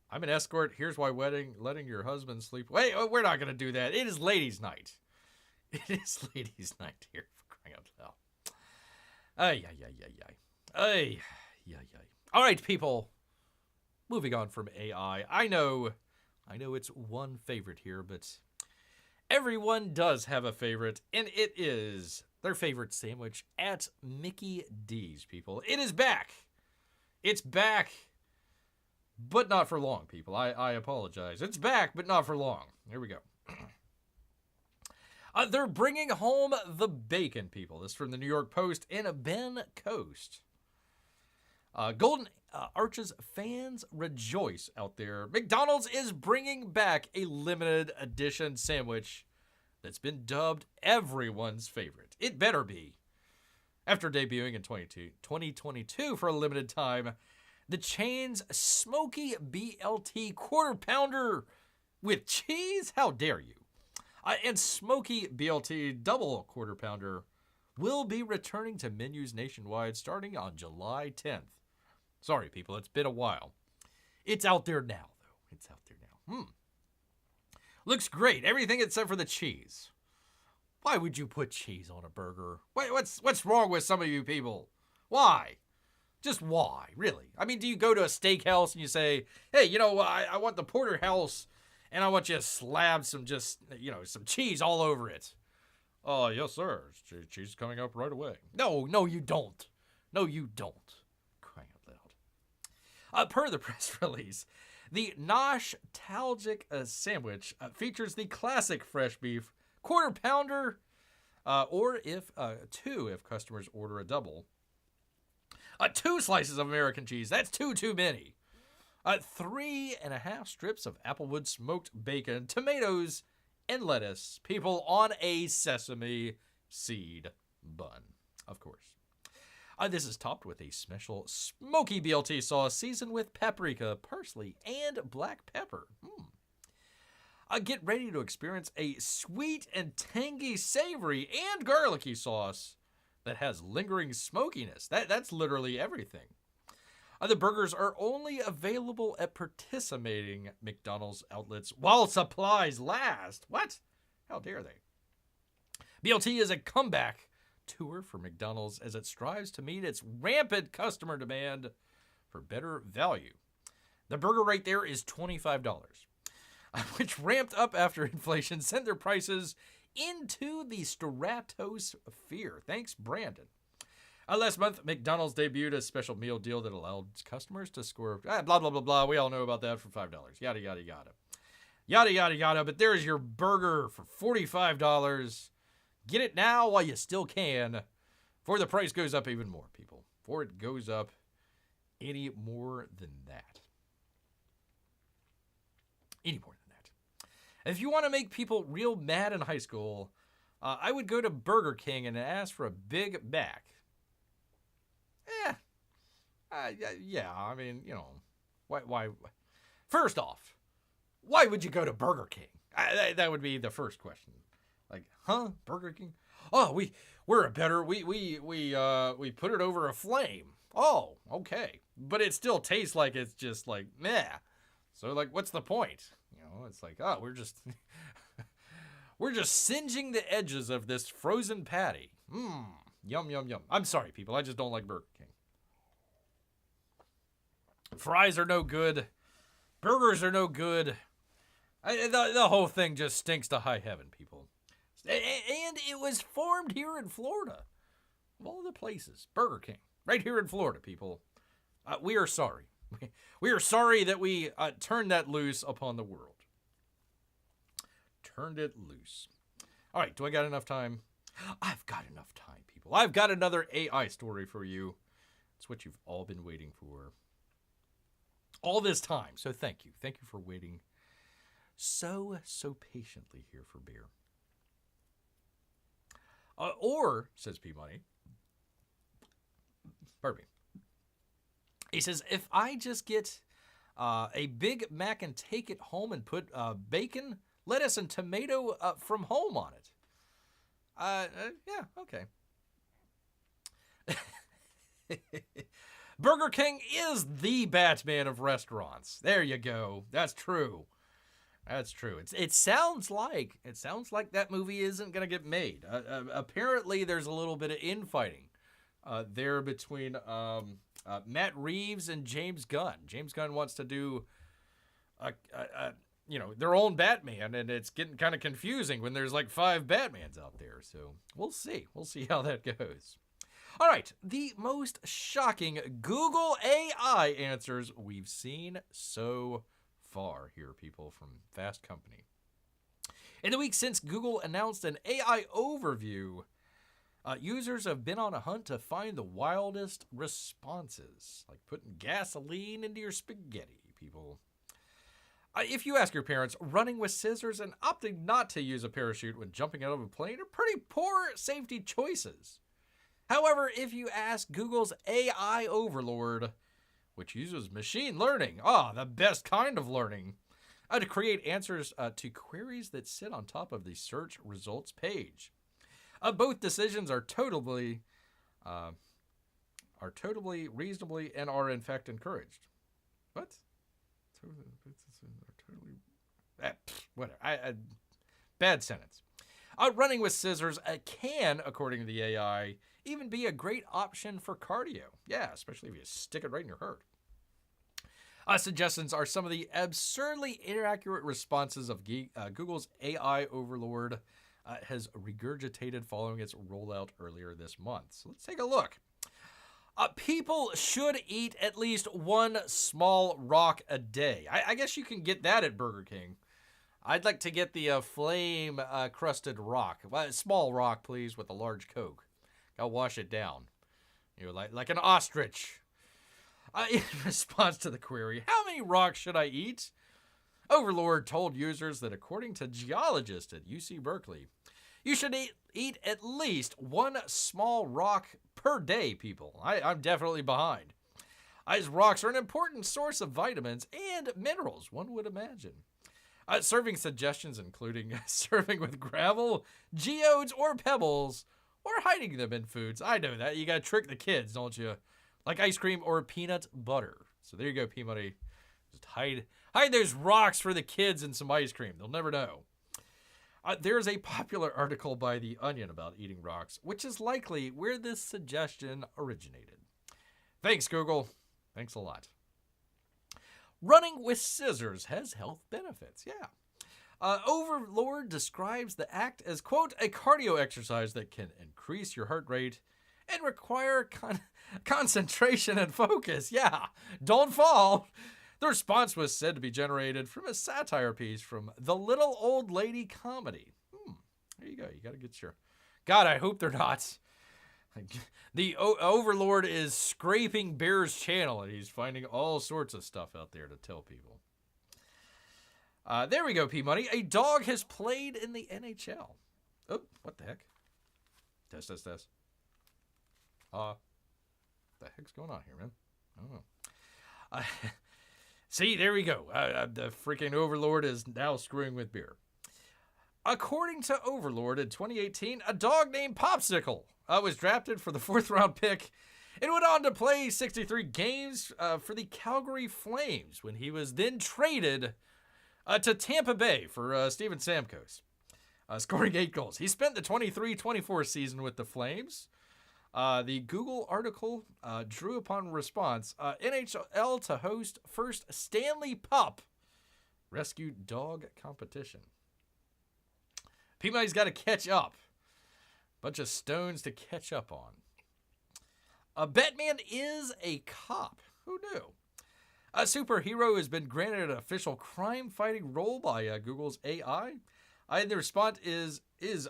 I'm an escort. Here's why letting your husband sleep. Wait, we're not going to do that. It is ladies' night. It is ladies' night here, for crying out loud. Ay, ay, ay, ay, ay. Ay, ay, ay. All right, people. Moving on from AI. I know it's one favorite here, but everyone does have a favorite, and it is their favorite sandwich at Mickey D's, people. It is back. It's back, but not for long, people. I apologize. It's back, but not for long. Here we go. They're bringing home the bacon, people. This is from the New York Post and Ben Coast. Golden Arches fans rejoice out there. McDonald's is bringing back a limited edition sandwich that's been dubbed everyone's favorite. It better be. After debuting in 2022 for a limited time, the chain's smoky BLT quarter pounder with cheese? How dare you? And smoky BLT double quarter pounder will be returning to menus nationwide starting on July 10th. Sorry, people, it's been a while. It's out there now, though. It's out there now. Looks great. Everything except for the cheese. Why would you put cheese on a burger? What's wrong with some of you people? Why? Just why, really? I mean, do you go to a steakhouse and you say, hey, I want the porterhouse and I want you to slab some some cheese all over it. Oh, yes, sir. Cheese is coming up right away. No, you don't. No, you don't. Crying out loud. Per the press release, the nostalgic sandwich features the classic fresh beef quarter pounder, or two if customers order a double. 2 slices of American cheese. That's too many. 3.5 strips of Applewood smoked bacon, tomatoes, and lettuce. People on a sesame seed bun, of course. This is topped with a special smoky BLT sauce seasoned with paprika, parsley, and black pepper. Get ready to experience a sweet and tangy, savory, and garlicky sauce that has lingering smokiness. That's literally everything. The burgers are only available at participating McDonald's outlets while supplies last. What? How dare they? BLT is a comeback tour for McDonald's as it strives to meet its rampant customer demand for better value. The burger right there is $25, which ramped up after inflation sent their prices into the stratosphere. Thanks, Brandon. Last month, McDonald's debuted a special meal deal that allowed customers to score blah, blah, blah, blah. We all know about that for $5. Yada, yada, yada. Yada, yada, yada. But there's your burger for $45. Get it now while you still can. Before the price goes up even more, people. Before it goes up any more than that. Any more than that. If you want to make people real mad in high school, I would go to Burger King and ask for a Big Mac. Yeah, I mean, you know, why? First off, why would you go to Burger King? That would be the first question. Like, Burger King? Oh, we're a better, we put it over a flame. Oh, okay. But it still tastes like it's just like, meh. So, like, what's the point? You know, it's like, we're just, we're just singeing the edges of this frozen patty. Yum, yum, yum. I'm sorry, people. I just don't like Burger King. Fries are no good. Burgers are no good. The whole thing just stinks to high heaven, people. And it was formed here in Florida. Of all the places. Burger King. Right here in Florida, people. We are sorry. We are sorry that we turned that loose upon the world. Turned it loose. All right, do I got enough time? I've got enough time, people. I've got another AI story for you. It's what you've all been waiting for. All this time. So thank you. Thank you for waiting so patiently here for Bear. Or, says P-Money, pardon me, he says, if I just get a Big Mac and take it home and put bacon, lettuce, and tomato from home on it. Yeah, okay. Burger King is the Batman of restaurants. There you go. That's true. That's true. It sounds like that movie isn't going to get made. Apparently, there's a little bit of infighting there between Matt Reeves and James Gunn. James Gunn wants to do their own Batman, and it's getting kind of confusing when there's like 5 Batmans out there. So we'll see. We'll see how that goes. All right, the most shocking Google AI answers we've seen so far here, people, from Fast Company. In the week since Google announced an AI overview, users have been on a hunt to find the wildest responses, like putting gasoline into your spaghetti, people. If you ask your parents, running with scissors and opting not to use a parachute when jumping out of a plane are pretty poor safety choices. However, if you ask Google's AI overlord, which uses machine learning, the best kind of learning, to create answers to queries that sit on top of the search results page. Both decisions are totally reasonably and are in fact encouraged. What? Whatever. Bad sentence. Running with scissors can, according to the AI, even be a great option for cardio. Yeah, especially if you stick it right in your heart. Suggestions are some of the absurdly inaccurate responses of Google's AI overlord has regurgitated following its rollout earlier this month. So let's take a look. People should eat at least one small rock a day. I guess you can get that at Burger King. I'd like to get the flame-crusted rock. Small rock, please, with a large Coke. I'll wash it down. Like an ostrich. In response to the query, how many rocks should I eat? Overlord told users that according to geologists at UC Berkeley, you should eat at least one small rock per day, people. I'm definitely behind. As rocks are an important source of vitamins and minerals, one would imagine. Serving suggestions including serving with gravel, geodes, or pebbles, or hiding them in foods. I know that. You gotta trick the kids, don't you? Like ice cream or peanut butter. So there you go, P-Money. Just hide those rocks for the kids and some ice cream. They'll never know. There's a popular article by The Onion about eating rocks, which is likely where this suggestion originated. Thanks, Google. Thanks a lot. Running with scissors has health benefits. Yeah. Overlord describes the act as, quote, a cardio exercise that can increase your heart rate and require concentration and focus. Yeah, don't fall. The response was said to be generated from a satire piece from the Little Old Lady comedy. There you go. You got to get your... God, I hope they're not. The Overlord is scraping Bear's channel, and he's finding all sorts of stuff out there to tell people. There we go, P-Money. A dog has played in the NHL. Oh, what the heck? Test. What the heck's going on here, man? I don't know. See, there we go. The freaking Overlord is now screwing with Bear. According to Overlord, in 2018, a dog named Popsicle was drafted for the 4th-round pick and went on to play 63 games for the Calgary Flames when he was then traded to Tampa Bay for Steven Stamkos, scoring 8 goals. He spent the 23-24 season with the Flames. The Google article drew upon response NHL to host first Stanley Pup Rescue Dog Competition. P-Money's got to catch up. Bunch of stones to catch up on. Batman is a cop. Who knew? A superhero has been granted an official crime-fighting role by Google's AI. And the response is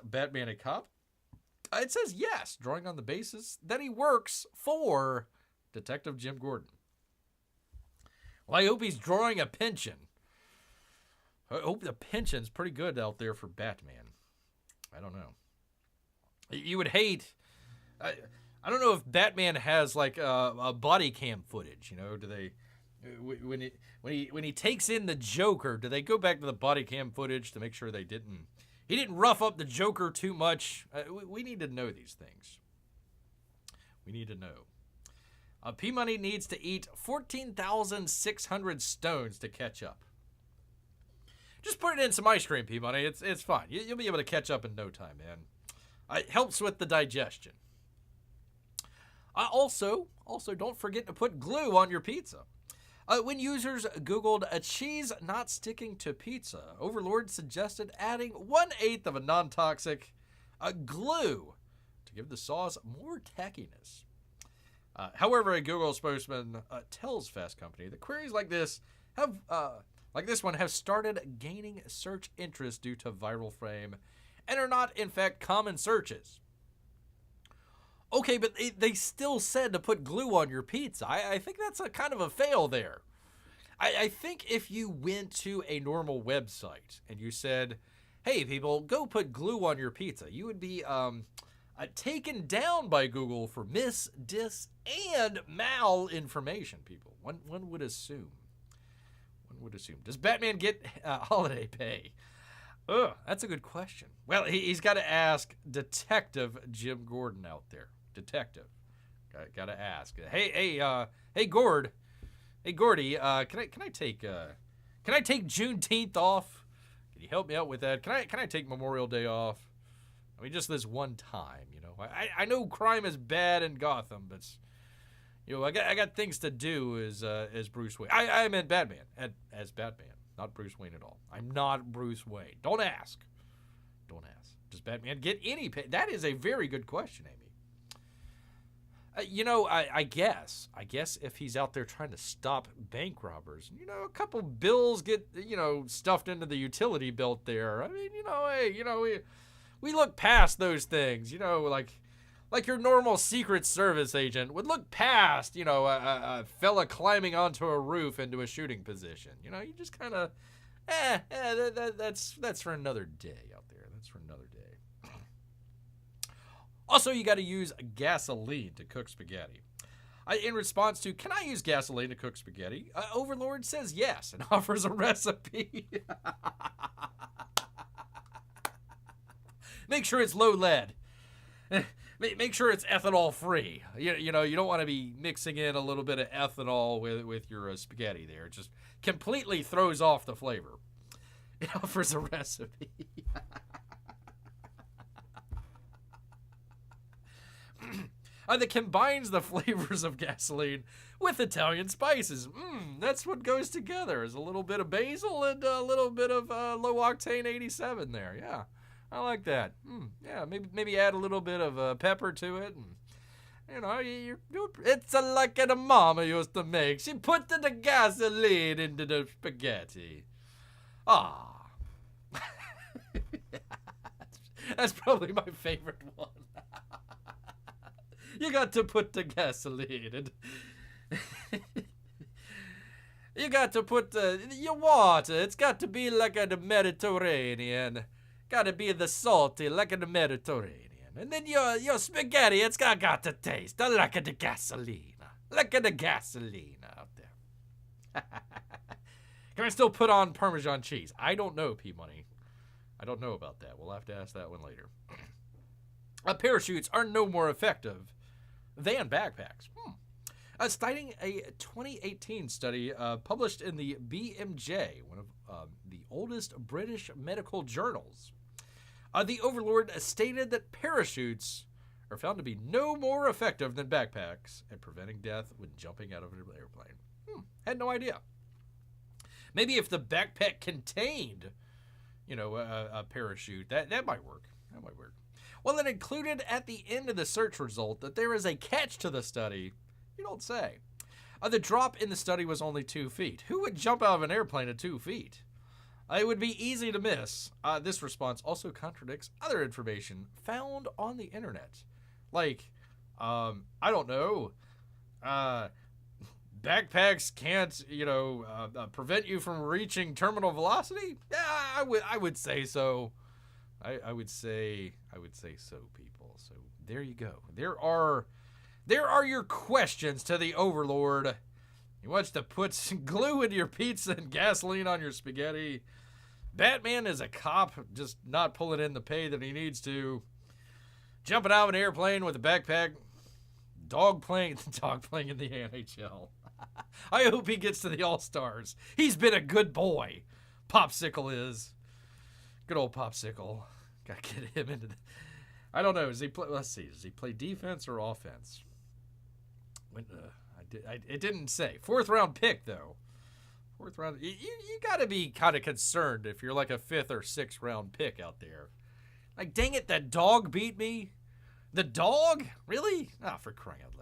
Batman a cop? It says yes, drawing on the basis that he works for Detective Jim Gordon. Well, I hope he's drawing a pension. I hope the pension's pretty good out there for Batman. I don't know. You would hate... I don't know if Batman has like a body cam footage. You know, do they... When he takes in the Joker, do they go back to the body cam footage to make sure he didn't rough up the Joker too much? We need to know these things. We need to know. P-Money needs to eat 14,600 stones to catch up. Just put it in some ice cream, P-Money. It's fine. You'll be able to catch up in no time, man. It helps with the digestion. Also, don't forget to put glue on your pizza. When users Googled a cheese not sticking to pizza, Overlord suggested adding 1/8 of a non-toxic glue to give the sauce more tackiness. However, a Google spokesman tells Fast Company that queries like this have started gaining search interest due to viral fame and are not, in fact, common searches. Okay, but they still said to put glue on your pizza. I think that's a kind of a fail there. I think if you went to a normal website and you said, hey, people, go put glue on your pizza, you would be taken down by Google for mis, dis, and mal information, people. One would assume. One would assume. Does Batman get holiday pay? Ugh, that's a good question. Well, he's got to ask Detective Jim Gordon out there. Detective. Got to ask. Hey, Gord. Hey, Gordy, can I take Juneteenth off? Can you help me out with that? Can I take Memorial Day off? I mean, just this one time, you know. I know crime is bad in Gotham, but you know, I got things to do as Bruce Wayne. I meant Batman as Batman, not Bruce Wayne at all. I'm not Bruce Wayne. Don't ask. Does Batman get any pay? That is a very good question, Amy. You know, I guess if he's out there trying to stop bank robbers, you know, a couple bills get, you know, stuffed into the utility belt there. I mean, you know, hey, you know, we look past those things, you know, like your normal Secret Service agent would look past, you know, a fella climbing onto a roof into a shooting position. You know, you just kind of, that's for another day out there. That's for another day. Also, you got to use gasoline to cook spaghetti. In response to, can I use gasoline to cook spaghetti? Overlord says yes and offers a recipe. Make sure it's low lead. Make sure it's ethanol free. You know, you don't want to be mixing in a little bit of ethanol with your spaghetti there. It just completely throws off the flavor. It offers a recipe. That combines the flavors of gasoline with Italian spices. That's what goes together, is a little bit of basil and a little bit of low-octane 87 there. Yeah, I like that. Yeah, maybe add a little bit of pepper to it. And, you know, it's like a mama used to make. She put the gasoline into the spaghetti. Ah. That's probably my favorite one. You got to put the gasoline in. You got to put your water. It's got to be like the Mediterranean. Got to be the salty like the Mediterranean. And then your spaghetti, it's got to taste like the gasoline. Like the gasoline out there. Can I still put on Parmesan cheese? I don't know, P-Money. I don't know about that. We'll have to ask that one later. Parachutes are no more effective than backpacks. Citing a 2018 study published in the BMJ, one of the oldest British medical journals, the Overlord stated that parachutes are found to be no more effective than backpacks at preventing death when jumping out of an airplane. Had no idea. Maybe if the backpack contained, a parachute, that might work. That might work. Well, it included at the end of the search result that there is a catch to the study. You don't say. The drop in the study was only 2 feet. Who would jump out of an airplane at 2 feet? It would be easy to miss. This response also contradicts other information found on the internet. Like, I don't know. Backpacks can't, prevent you from reaching terminal velocity? Yeah, I would say so. I would say so, people. So there you go. There are your questions to the Overlord. He wants to put some glue in your pizza and gasoline on your spaghetti. Batman is a cop, just not pulling in the pay that he needs to. Jumping out of an airplane with a backpack. Dog playing in the NHL. I hope he gets to the All-Stars. He's been a good boy. Popsicle is. Good old Popsicle. Gotta get him into the... I don't know. Let's see. Does he play defense or offense? It didn't say. 4th round pick, though. 4th round. You got to be kind of concerned if you're like a 5th or 6th round pick out there. Like, dang it, that dog beat me. The dog? Really? For crying out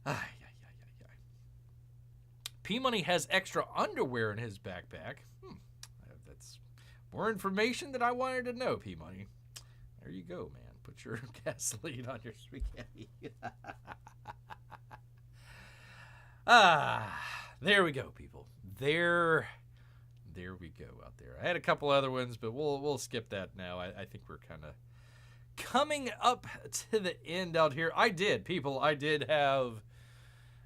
loud. P-Money has extra underwear in his backpack. That's more information that I wanted to know, P-Money. There you go, man. Put your gasoline on your spaghetti. There we go, people. There we go out there. I had a couple other ones, but we'll skip that now. I think we're kind of coming up to the end out here. I did have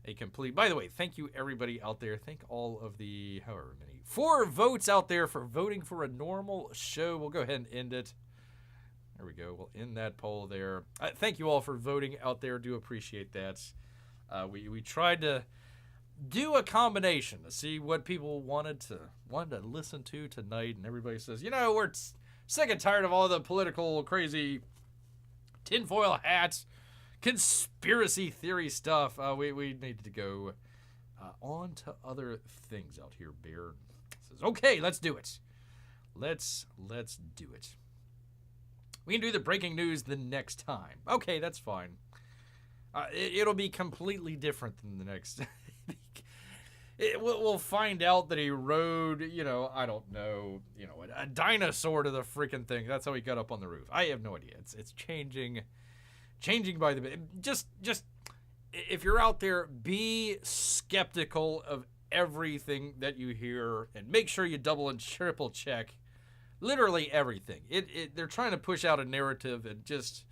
a complete... By the way, thank you everybody out there. Thank all of the, however many, 4 votes out there for voting for a normal show. We'll go ahead and end it. There we go. We'll end that poll there. Thank you all for voting out there. Do appreciate that. We tried to do a combination to see what people wanted to listen to tonight, and everybody says, we're sick and tired of all the political crazy tinfoil hats, conspiracy theory stuff. We need to go on to other things out here. Bear says, okay, let's do it. Let's do it. We can do the breaking news the next time. Okay, that's fine. It'll be completely different than the next. We'll find out that he rode, I don't know, a dinosaur to the freaking thing. That's how he got up on the roof. I have no idea. It's changing by the bit. Just if you're out there, be skeptical of everything that you hear, and make sure you double and triple check literally everything. They're trying to push out a narrative, and just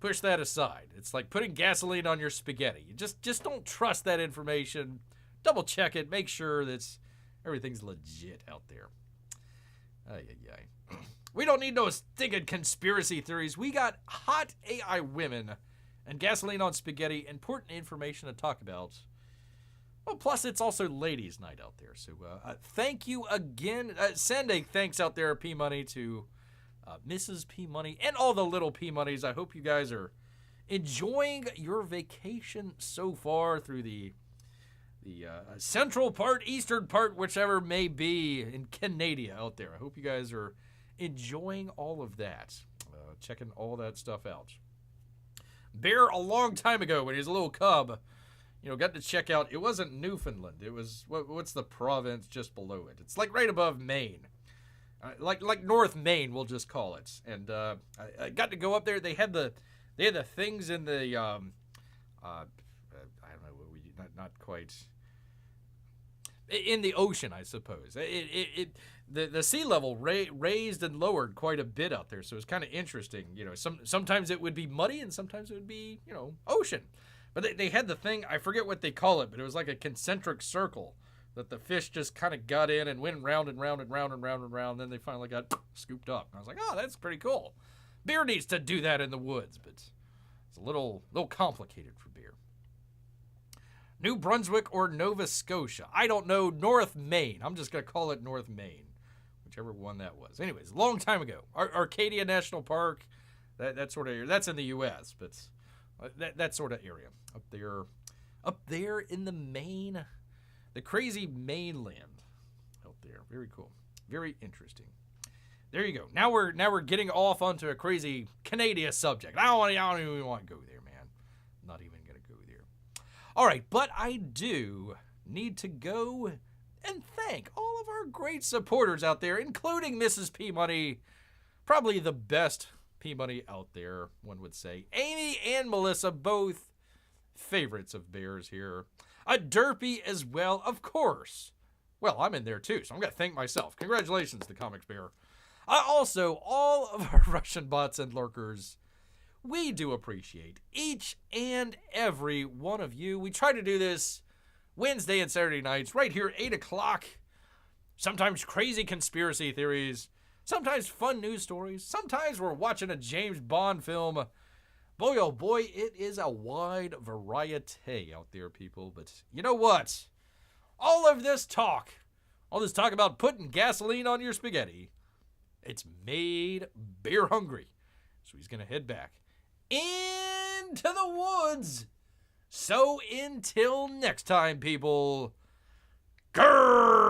push that aside. It's like putting gasoline on your spaghetti. You just don't trust that information. Double check it. Make sure that everything's legit out there. We don't need no stinking conspiracy theories. We got hot AI women and gasoline on spaghetti. Important information to talk about. Well, plus it's also ladies' night out there. So thank you again. Send a thanks out there, P-Money, to Mrs. P-Money and all the little P-Moneys. I hope you guys are enjoying your vacation so far through the central part, eastern part, whichever may be in Canada out there. I hope you guys are enjoying all of that, checking all that stuff out. Bear, a long time ago when he was a little cub, got to check out, it wasn't Newfoundland. It was, what's the province just below it? It's like right above Maine. Like North Maine, we'll just call it. And I got to go up there. They had the They had the things in the I don't know what we not quite in the ocean, I suppose. The sea level raised and lowered quite a bit out there, so it's kind of interesting. You know, sometimes it would be muddy and sometimes it would be, you know, ocean. But they had the thing, I forget what they call it, but it was like a concentric circle that the fish just kind of got in and went round and round and round and round and round. And then they finally got scooped up. And I was like, oh, that's pretty cool. Beer needs to do that in the woods, but it's a little complicated for beer. New Brunswick or Nova Scotia? I don't know. North Maine. I'm just going to call it North Maine, whichever one that was. Anyways, a long time ago. Arcadia National Park, that sort of area. That's in the U.S., but that sort of area up there in the Maine, the crazy mainland out there. Very cool. Very interesting. There you go. Now we're getting off onto a crazy Canada subject. I don't even want to go there, man. Not even going to go there. All right, but I do need to go and thank all of our great supporters out there, including Mrs. P Money, probably the best P Money out there, one would say. Amy and Melissa, both favorites of Bears here. A Derpy as well, of course. Well, I'm in there too, so I'm going to thank myself. Congratulations, the Comics Bear. Also, all of our Russian bots and lurkers, we do appreciate each and every one of you. We try to do this Wednesday and Saturday nights right here at 8 o'clock. Sometimes crazy conspiracy theories. Sometimes fun news stories. Sometimes we're watching a James Bond film. Boy, oh boy, it is a wide variety out there, people. But you know what? All this talk about putting gasoline on your spaghetti, it's made Bear hungry. So he's going to head back into the woods. So until next time, people, grrr!